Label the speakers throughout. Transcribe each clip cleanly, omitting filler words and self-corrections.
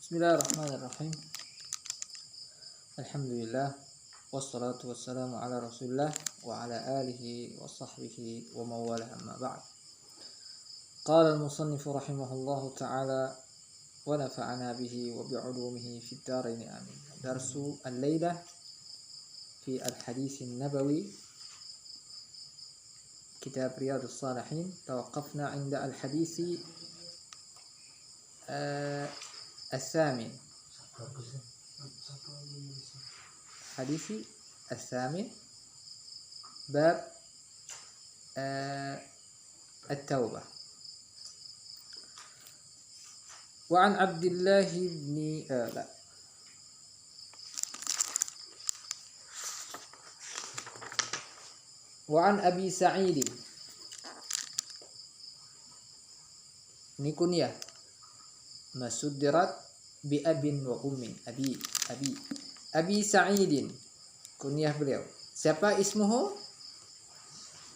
Speaker 1: Bismillahirrahmanirrahim. Alhamdulillah wassalatu wassalamu ala Rasulillah wa ala alihi wa sahbihi wa mawala amma ba'd. Qala al-musannif rahimahullahu ta'ala wa nafa'ana bihi wa bi'ulumihi fid dharain amin. Darsu al-lailah fi al-hadits an-nabawi kitab Riyadhus Shalihin. Tawaqqafna 'inda al-hadits الثامن حديث الثامن باب التوبة. وعن عبد الله بن وعن أبي سعيد ini kunyah masuddirat bi abin wa ummin abi Sa'idin kunyah beliau. Siapa ismuhu?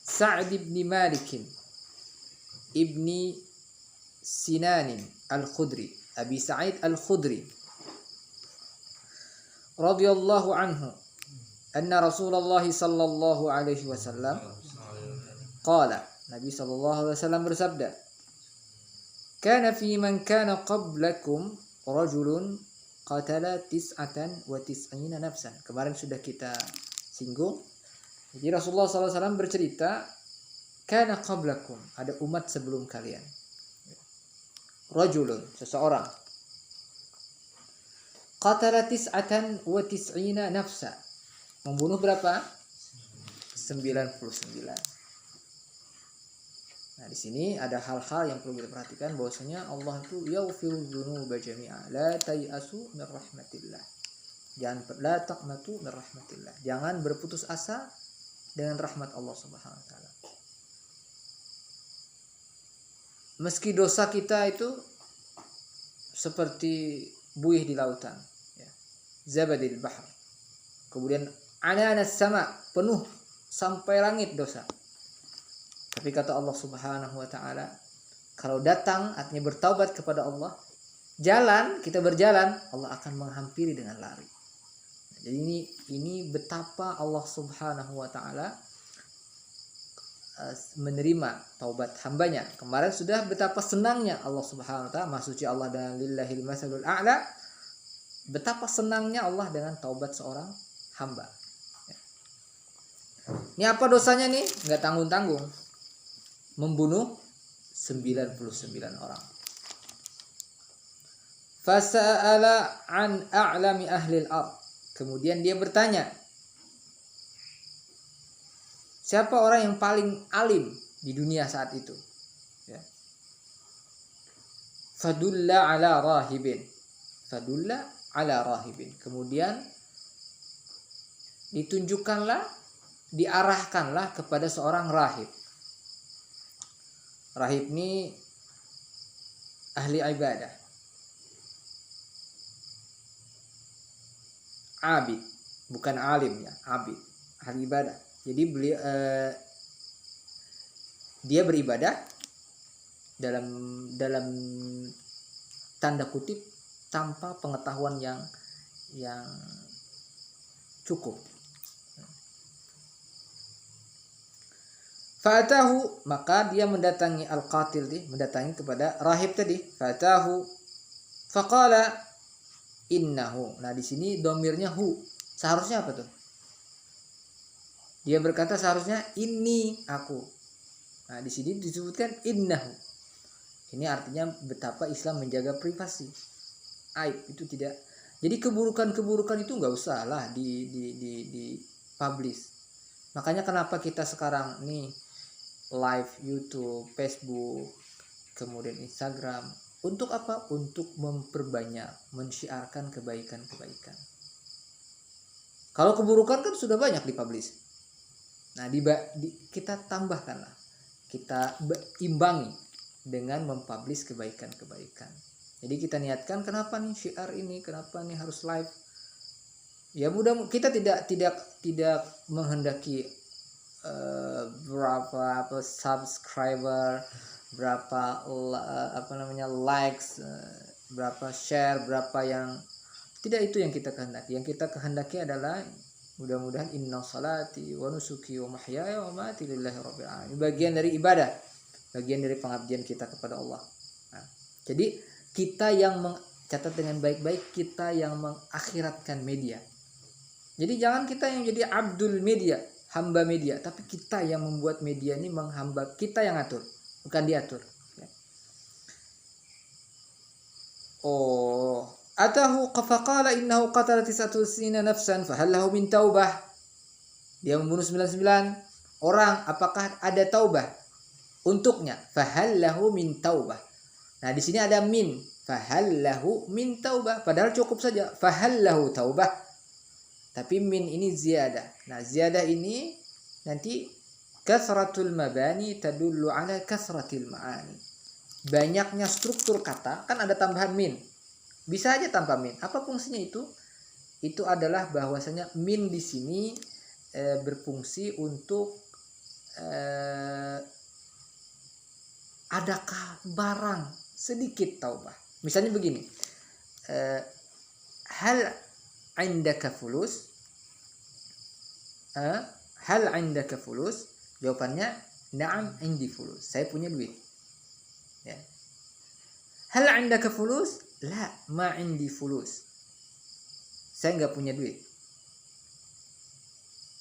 Speaker 1: Sa'd ibn Malik ibni Sinan al-Khudri, Abi Sa'id al-Khudri radhiyallahu anhu anna Rasulullah sallallahu alaihi wasallam qala, Nabi sallallahu alaihi wasallam bersabda, kana fi man kana qablakum rajulun qatala tis'atan wa tis'ina nafsan. Kemarin sudah kita singgung. Jadi Rasulullah SAW bercerita, kana qablakum, ada umat sebelum kalian. Rajulun, seseorang. Qatala tis'atan wa tis'ina nafsa. Membunuh berapa? 99. Nah, di sini ada hal-hal yang perlu kita perhatikan, bahwasanya Allah itu yaghfiru dzunuba jami'a, la tayasu min rahmatillah. Jangan la taqnatu min rahmatillah. Jangan berputus asa dengan rahmat Allah Subhanahu wa taala. Meski dosa kita itu seperti buih di lautan, ya. Zabadil bahr. Kemudian ananas sama, penuh sampai langit dosa. Tapi kata Allah Subhanahu wa taala, kalau datang artinya bertaubat kepada Allah, jalan, kita berjalan, Allah akan menghampiri dengan lari. Jadi ini betapa Allah Subhanahu wa taala menerima taubat hambanya. Kemarin sudah betapa senangnya Allah Subhanahu wa taala, maha suci Allah dan lillahil masalul a'la. Betapa senangnya Allah dengan taubat seorang hamba. Ini apa dosanya nih? Enggak tanggung-tanggung. Membunuh 99 orang. Fasa'ala an a'lami ahli al-ard. Kemudian dia bertanya, siapa orang yang paling alim di dunia saat itu? Ya. Fadulla ala rahibin. Fadulla ala rahibin. Kemudian ditunjukkanlah, diarahkanlah kepada seorang rahib. Rahib ini ahli ibadah, abid, bukan alim ya, abid, ahli ibadah. Jadi beliau dia beribadah dalam tanda kutip tanpa pengetahuan yang cukup. Fatahu, maka dia mendatangi al-qatil mendatangi kepada rahib tadi. Fatahu faqala innahu. Nah, di sini domirnya hu. Seharusnya apa tuh? Dia berkata seharusnya ini aku. Nah, di sini disebutkan innahu. Ini artinya betapa Islam menjaga privasi. Aib itu tidak. Jadi keburukan-keburukan itu enggak usah lah di publish. Makanya kenapa kita sekarang nih live YouTube, Facebook, kemudian Instagram. Untuk apa? Untuk memperbanyak, mensyiarkan kebaikan-kebaikan. Kalau keburukan kan sudah banyak dipublish. Nah, kita tambahkanlah, kita imbangi dengan mempublish kebaikan-kebaikan. Jadi kita niatkan, kenapa nih syiar ini, kenapa nih harus live? Ya mudah, kita tidak menghendaki berapa subscriber, berapa likes, berapa share, berapa yang tidak, itu yang kita kehendaki. Yang kita kehendaki adalah mudah-mudahan inna salati wa nusuki wa mahyaya wa mamati lillahi rabbil alamin. Bagian dari ibadah, bagian dari pengabdian kita kepada Allah. Nah, jadi kita yang mencatat dengan baik-baik, kita yang mengakhiratkan media. Jadi jangan kita yang jadi abdul media, hamba media, tapi kita yang membuat media ini menghamba, kita yang atur, bukan diatur. Oh, atahu faqala innahu qatala 99 nafsan fahal lahu min taubah. Dia membunuh 99 orang, apakah ada taubah untuknya? Fahal lahu min taubah. Nah, di sini ada min, fahal lahu min taubah, padahal cukup saja fahal lahu taubah. Tapi min ini ziyadah. Nah, ziyadah ini nanti kasratul mabani tadullu ala kasratil ma'ani. Banyaknya struktur kata, kan ada tambahan min. Bisa aja tanpa min. Apa fungsinya itu? Itu adalah bahwasanya min di sini berfungsi untuk adakah barang sedikit taubah. Misalnya begini. Hal indaka fulus? Hal indaka fulus? Jawabannya na'am indi fulus. Saya punya duit. Ya. Hal indaka fulus? La, ma indi fulus. Saya nggak punya duit.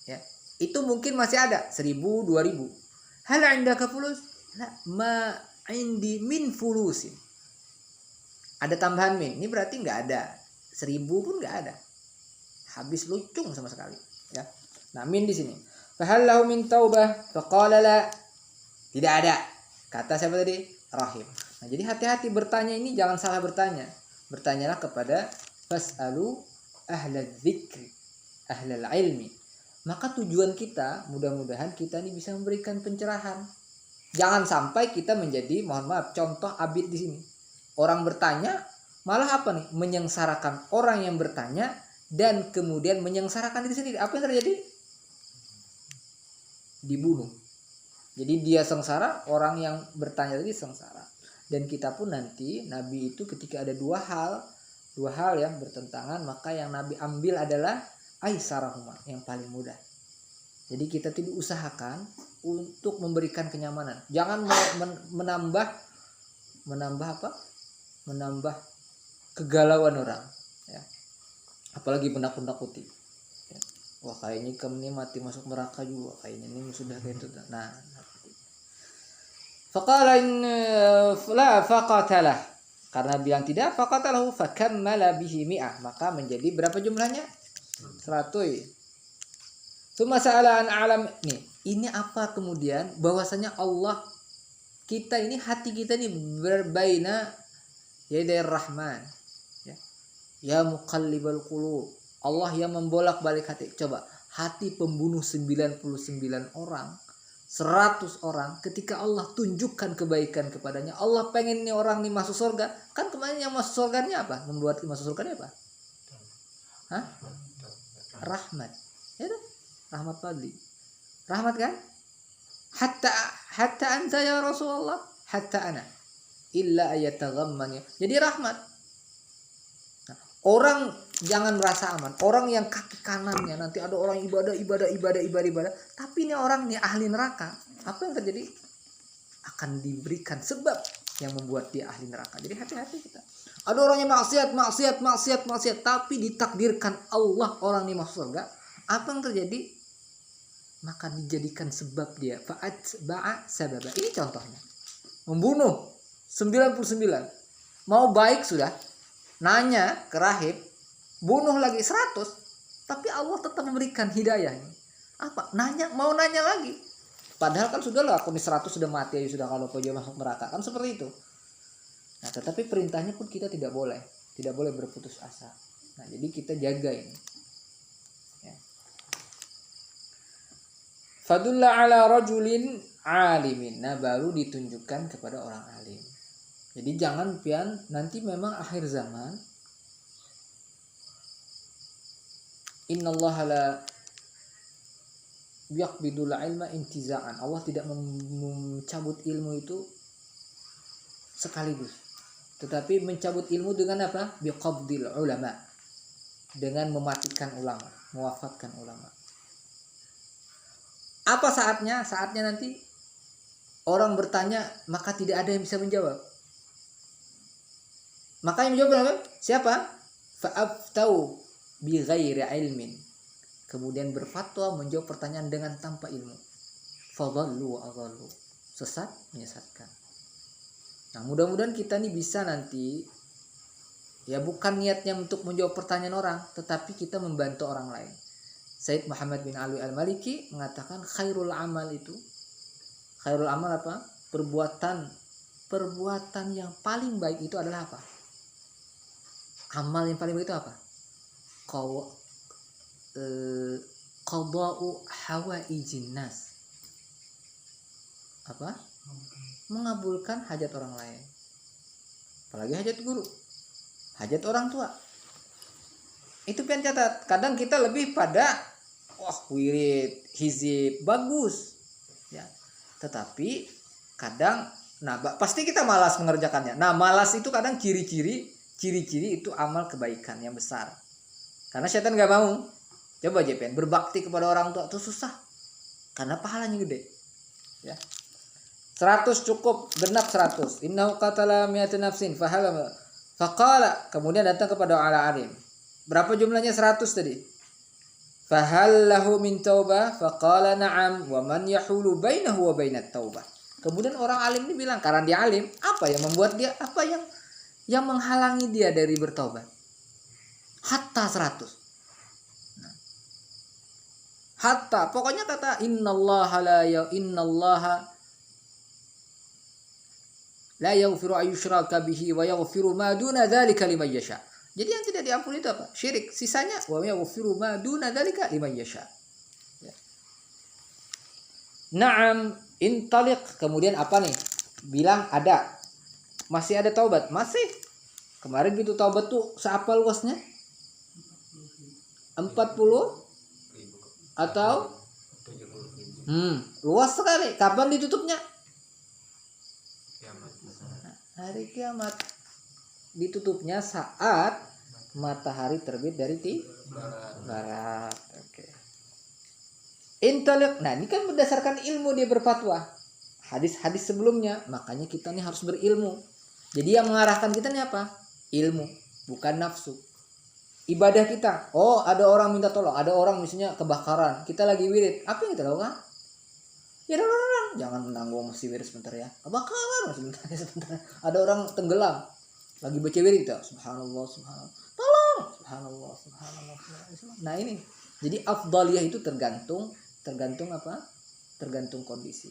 Speaker 1: Ya, itu mungkin masih ada 1.000, 2.000. Hal indaka fulus? La, ma indi min fulusin. Ada tambahan min. Ini berarti nggak ada. 1.000 pun nggak ada. Habis lucung sama sekali. Ya. Nah, min di sini. Fahal lahu min taubah? Faqala la. Tidak ada. Kata siapa tadi? Rahim. Nah, jadi hati-hati bertanya ini, jangan salah bertanya. Bertanyalah kepada fas'alu ahlal dzikri, ahlal ilmi. Maka tujuan kita, mudah-mudahan kita ini bisa memberikan pencerahan. Jangan sampai kita menjadi, mohon maaf, contoh abid di sini. Orang bertanya, malah apa nih? Menyengsarakan orang yang bertanya dan kemudian menyengsarakan diri sendiri. Apa yang terjadi? Dibunuh. Jadi dia sengsara, orang yang bertanya tadi sengsara. Dan kita pun nanti, Nabi itu ketika ada dua hal yang bertentangan, maka yang Nabi ambil adalah aisarahuma, yang paling mudah. Jadi kita tidak usahakan untuk memberikan kenyamanan. Jangan menambah apa? Menambah kegalauan orang. Ya. Apalagi menakut-nakuti. Ya. Wah, kayaknya kamu ini mati masuk neraka juga. Kayaknya ini sudah kayak itu. Nah, faqala la faqatalah. Karena bilang tidak, faqatalahu fakammala bihi mi'ah. Maka menjadi berapa jumlahnya? 100. Tsumma sa'ala an alam. Nih, ini apa kemudian? Bahwasanya Allah, kita ini, hati kita ini berbaina yadir rahman. Ya muqallibal qulub. Allah yang membolak-balik hati. Coba, hati pembunuh 99 orang, 100 orang, ketika Allah tunjukkan kebaikan kepadanya, Allah pengen nih orang nih masuk surga. Kan kemarin yang masuk surganya apa? Membuat masuk surganya apa? Hah? Rahmat. Ya kan? Rahmat fadli. Rahmat kan? Hatta anta ya Rasulullah, hatta ana illa ayataghammani. Jadi rahmat. Nah, orang jangan merasa aman. Orang yang kaki kanannya nanti ada orang ibadah, tapi ini orang ini ahli neraka. Apa yang terjadi? Akan diberikan sebab yang membuat dia ahli neraka. Jadi hati-hati kita. Ada orang yang maksiat, tapi ditakdirkan Allah orang ini masuk surga. Apa yang terjadi? Maka dijadikan sebab dia. Fa'atba'a sababa. Ini contohnya. Membunuh 99. Mau baik sudah. Nanya ke rahib. Bunuh lagi 100. Tapi Allah tetap memberikan hidayahnya. Apa? Mau nanya lagi. Padahal kan sudah lah. Aku ini 100 sudah mati aja sudah, kalau kau masuk neraka. Kan seperti itu. Nah, tetapi perintahnya pun kita tidak boleh. Tidak boleh berputus asa. Nah, jadi kita jaga ini. Fadulla ala rajulin alimin. Nah, baru ditunjukkan kepada orang alim. Jadi jangan pian nanti memang akhir zaman. Innallaha la yaqbidul ilma intiza'an. Allah tidak mencabut ilmu itu sekaligus. tetapi mencabut ilmu dengan apa? Biqabdil ulama, dengan mematikan ulama, mewafatkan ulama. Apa saatnya? Saatnya nanti orang bertanya, maka tidak ada yang bisa menjawab. Maka yang menjawab apa? Siapa? Fa'aftau bi ghairi ilmin. Kemudian berfatwa menjawab pertanyaan dengan tanpa ilmu. Fadhallu wa adhallu. Sesat, menyesatkan. Nah, mudah-mudahan kita nih bisa nanti, ya bukan niatnya untuk menjawab pertanyaan orang, tetapi kita membantu orang lain. Sayyid Muhammad bin Ali Al-Maliki mengatakan khairul amal itu, khairul amal apa? Perbuatan yang paling baik itu adalah apa? Amal yang paling baik itu apa? Qada'u hawaijin nas. Apa? Mengabulkan hajat orang lain. Apalagi hajat guru, hajat orang tua. Itu pian catat. Kadang kita lebih pada wirid, hizib, bagus. Ya. Tetapi kadang pasti kita malas mengerjakannya. Nah, malas itu kadang ciri-ciri itu amal kebaikan yang besar. Karena setan enggak mau. Coba JPN berbakti kepada orang tua itu susah. Karena pahalanya gede. Ya. 100 cukup, genap 100. Innahu qatala mi'ata nafsin faqala, kemudian datang kepada alim. Berapa jumlahnya? 100 tadi. Fahal lahu min taubah? Faqala na'am, wa man yahulu bainahu wa bainat taubah. Kemudian orang alim ini bilang, karena dia alim, apa yang membuat dia, apa yang menghalangi dia dari bertaubat? Hatta 100. Nah. Hatta, pokoknya kata innallaha la yaghfiru ayyushraka bihi wa yaghfiru ma duna dzalika liman yasha. Jadi yang tidak diampuni itu apa? Syirik. Sisanya wa yaghfiru ma duna dzalika liman yasha. Ya. Na'am, intaliq. Kemudian apa nih? Bilang ada. Masih ada taubat? Masih. Kemarin gitu taubat tuh seapa luasnya? 40 atau luas sekali. Kapan ditutupnya? Hari kiamat. Ditutupnya saat matahari terbit dari barat. Oke. Intaliq. Nah, ini kan berdasarkan ilmu dia berfatwa. Hadis-hadis sebelumnya, makanya kita nih harus berilmu. Jadi yang mengarahkan kita nih apa? Ilmu, bukan nafsu. Ibadah kita. Oh, ada orang minta tolong, ada orang misalnya kebakaran, kita lagi wirid. Apa yang kita lakukan? Ya, jangan menanggung, masih wirid sebentar ya. Kebakaran sebentar. Ada orang tenggelam, lagi baca wirid kita. Subhanallah, subhanallah. Tolong. Subhanallah, subhanallah. Nah, ini. Jadi afdaliyah itu tergantung apa? Tergantung kondisi.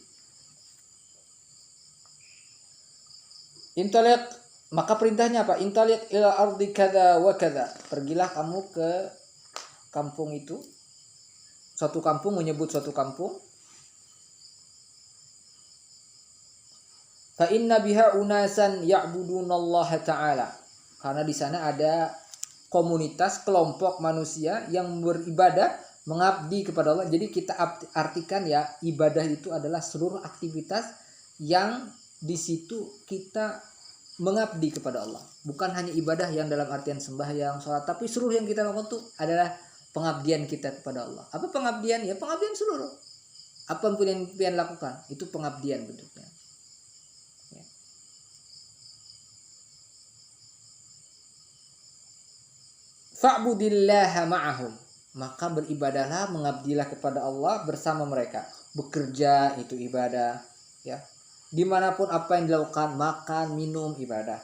Speaker 1: Intaliq, maka perintahnya apa? Intaliq ila ardi kada wa kada. Pergilah kamu ke kampung itu. Suatu kampung, menyebut suatu kampung. Fa inna biha unasan ya'budunallaha ta'ala. Karena di sana ada komunitas, kelompok manusia yang beribadah, mengabdi kepada Allah. Jadi kita artikan ya, ibadah itu adalah seluruh aktivitas yang di situ kita mengabdi kepada Allah. Bukan hanya ibadah yang dalam artian sembahyang, sholat, tapi seluruh yang kita lakukan itu adalah pengabdian kita kepada Allah. Apa pengabdian? Ya pengabdian seluruh. Apa yang kalian lakukan, itu pengabdian bentuknya. Ya. Fa'budillaha ma'ahum. Maka beribadahlah, mengabdilah kepada Allah bersama mereka. Bekerja itu ibadah, ya. Dimanapun apa yang dilakukan, makan, minum, ibadah.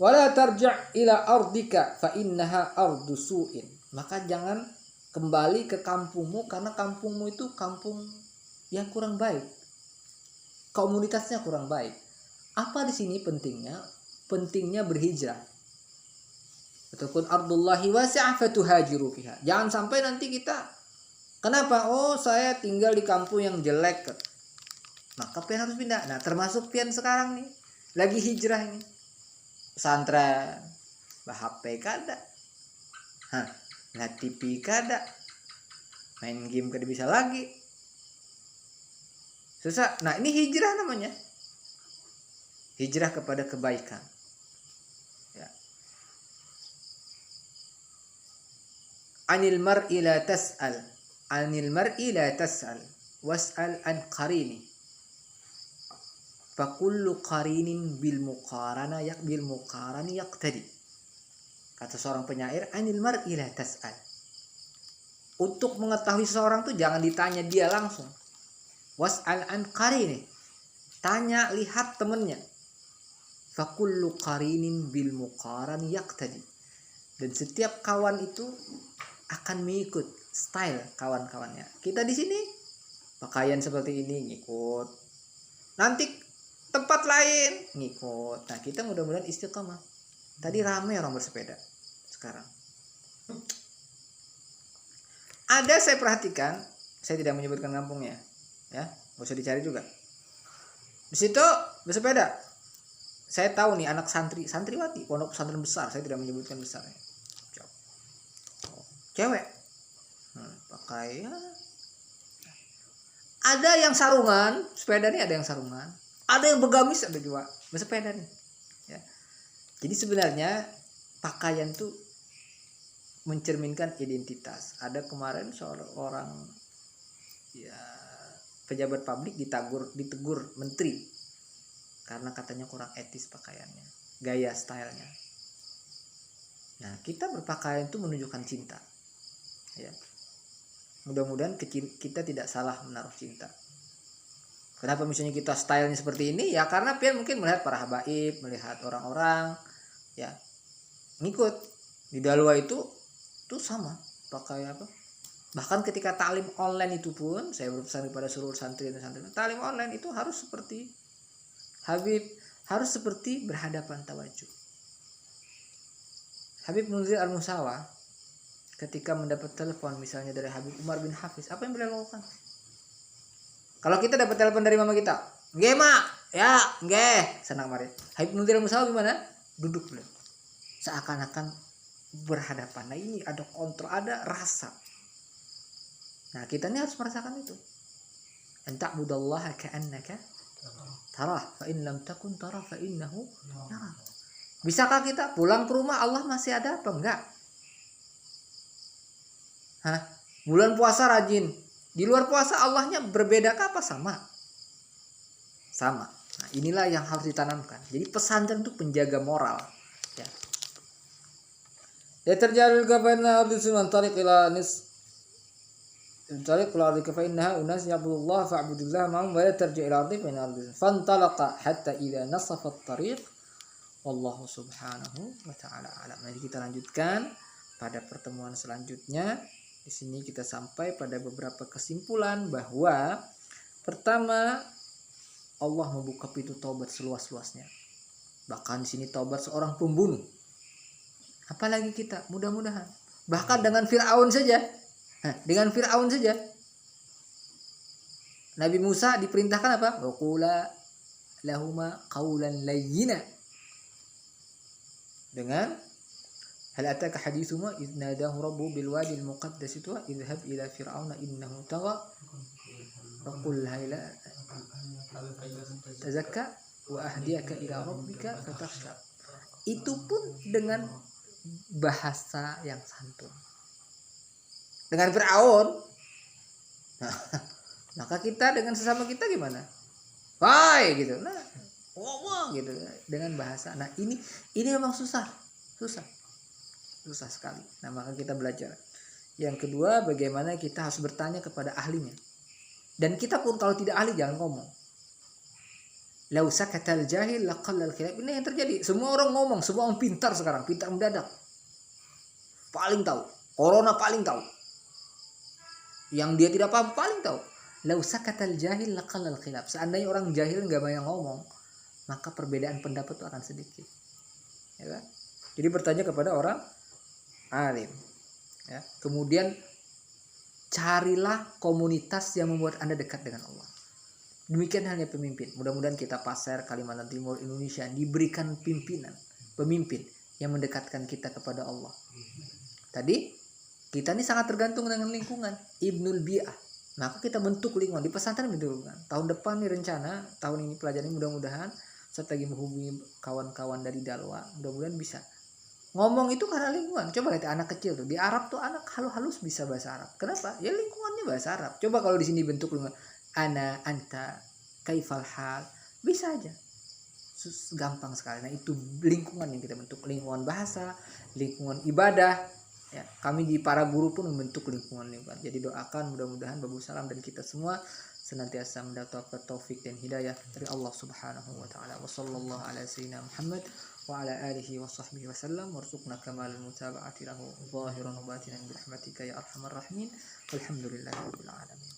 Speaker 1: Wala tarja' ila ardika fa innaha ardu su'in. Maka jangan kembali ke kampungmu, karena kampungmu itu kampung yang kurang baik. Komunitasnya kurang baik. Apa di sini pentingnya? Pentingnya berhijrah. Ataupun ardullahi wasi'ah fatuhajiru fiha. Jangan sampai nanti kita, kenapa? Oh, saya tinggal di kampung yang jelek. Maka pian harus pindah. Nah, termasuk pian sekarang nih, lagi hijrah ini. Pesantren, HP kada. Nah, TV kada. Main game kada bisa lagi. Susah. Nah, ini hijrah namanya. hijrah kepada kebaikan. Ya. Anil mar'i la tas'al. Anil mar'i la tas'al. Was'al an qarini. Fa kullu qarinin bil muqarana bil muqarani yaqtadi. Kata seorang penyair, anil mar'i la tas'al. Untuk mengetahui seseorang tuh jangan ditanya dia langsung. Was'al an qarini. Tanya, lihat temennya. Fa kullu qarinin bil muqarani yaqtadi. Dan setiap kawan itu akan mengikut style kawan-kawannya. Kita di sini pakaian seperti ini ngikut. Nanti tempat lain ngikut. Nah, kita mudah-mudahan istiqamah. Tadi ramai orang bersepeda. Sekarang ada, saya perhatikan, saya tidak menyebutkan kampungnya, ya, nggak usah dicari juga. Di situ bersepeda. Saya tahu nih anak santriwati, pondok pesantren besar. Saya tidak menyebutkan besarnya. Cewek, pakai ya. Ada yang sarungan, sepeda nih ada yang sarungan. Ada yang begamis, ada juga bersepeda nih. Ya. Jadi sebenarnya pakaian tuh mencerminkan identitas. Ada kemarin seorang ya pejabat publik ditegur menteri karena katanya kurang etis pakaiannya, gaya stylenya. Nah, kita berpakaian itu menunjukkan cinta. Ya. Mudah-mudahan kita tidak salah menaruh cinta. Kenapa misalnya kita stylenya seperti ini? Ya karena biar mungkin melihat para habaib, melihat orang-orang, ya ngikut. Di Dalwa itu sama pakai apa? Bahkan ketika taklim online itu pun saya berpesan kepada seluruh santri dan santri, taklim online itu harus seperti Habib, harus seperti berhadapan tawajuh. Habib Munzir Al-Musawa ketika mendapat telepon misalnya dari Habib Umar bin Hafiz, apa yang beliau lakukan? Kalau kita dapat telepon dari mama kita, nggih mak, ya nggih, senang mari. Habib Munzir Al-Musawa gimana? Duduk beliau, seakan-akan berhadapan. Nah ini ada kontrol, ada rasa. Nah kita ini harus merasakan itu. Anta budallaha ka'annaka tarah, fa in lam takun tarah fa innahu yara. Bisakah kita pulang ke rumah Allah masih ada apa enggak? Hah? Bulan puasa rajin. Di luar puasa Allahnya berbedakah apa sama? Sama. Nah, inilah yang harus ditanamkan. Jadi pesantren itu penjaga moral. Ya. Ya terjalul kafaina ardi sunan tariq ila nis tariq ila ardi kafainaha unas ya'budullah fa'budillah ma'hum wa la tarji ila ardi fa inna ardi fantalaqa hatta idza nasafa at-tariq wallahu subhanahu wa ta'ala alam. Nanti kita lanjutkan pada pertemuan selanjutnya. Di sini kita sampai pada beberapa kesimpulan bahwa pertama, Allah membuka pintu taubat seluas-luasnya. Bahkan di sini taubat seorang pembunuh. Apalagi kita, mudah-mudahan. Bahkan dengan Fir'aun saja. Dengan Fir'aun saja. Nabi Musa diperintahkan apa? Wa qula lahuma qawlan layyina. Dengan hal ataka hadithu ma idh nadahu rabbuhu bil wadi al muqaddas tuwa idhhab ila fir'auna innahu tagha wa qul hayla tazakka wa ahdiyaka ila rabbika fatakhsha. Itu pun dengan bahasa yang santun. Dengan Fir'aun. Nah, maka kita dengan sesama kita gimana? Wah, gitu. Nah, ngomong gitu dengan bahasa. Nah, ini memang susah sekali. Nah, maka kita belajar. Yang kedua, bagaimana kita harus bertanya kepada ahlinya. Dan kita pun kalau tidak ahli jangan ngomong. Lau sakatal jahil laqallal khilaf. Ini yang terjadi. Semua orang ngomong, semua orang pintar sekarang, pintar mendadak. Paling tahu. Corona paling tahu. Yang dia tidak paham paling tahu. Lau sakatal jahil laqallal khilaf. Seandainya orang jahil enggak banyak ngomong, maka perbedaan pendapat itu akan sedikit. Ya kan? Jadi bertanya kepada orang alim. Ya. Kemudian carilah komunitas yang membuat Anda dekat dengan Allah. Demikian halnya pemimpin. Mudah-mudahan kita Pasir, Kalimantan Timur, Indonesia diberikan pemimpin yang mendekatkan kita kepada Allah. Tadi kita ini sangat tergantung dengan lingkungan. Ibnul Bi'ah. Maka kita bentuk lingkungan di pesantren bentuk lingkungan. Tahun depan nih rencana, tahun ini pelajaran mudah-mudahan Saat lagi menghubungi kawan-kawan dari Dalwa, mudah-mudahan bisa. Ngomong itu karena lingkungan. Coba lihat anak kecil tuh di Arab tuh, anak halus bisa bahasa Arab. Kenapa? Ya lingkungannya bahasa Arab. Coba kalau di sini bentuk lingkungan ana, anta, kaifal hal, bisa aja. Gampang sekali. Nah itu lingkungan yang kita bentuk, lingkungan bahasa, lingkungan ibadah. Ya, kami di para guru pun membentuk lingkungan. Jadi doakan mudah-mudahan Babu Salam dan kita semua senantiasa mendapat taufik dan hidayah dari Allah Subhanahu wa taala. Wassallallahu ala sayyidina Muhammad wa ala alihi wa sahbihi wasallam warzuqna kamal mutaba'ati lahu zahiran wa batinan bi rahmatika ya arhamar rahimin. Walhamdulillahirabbil alamin.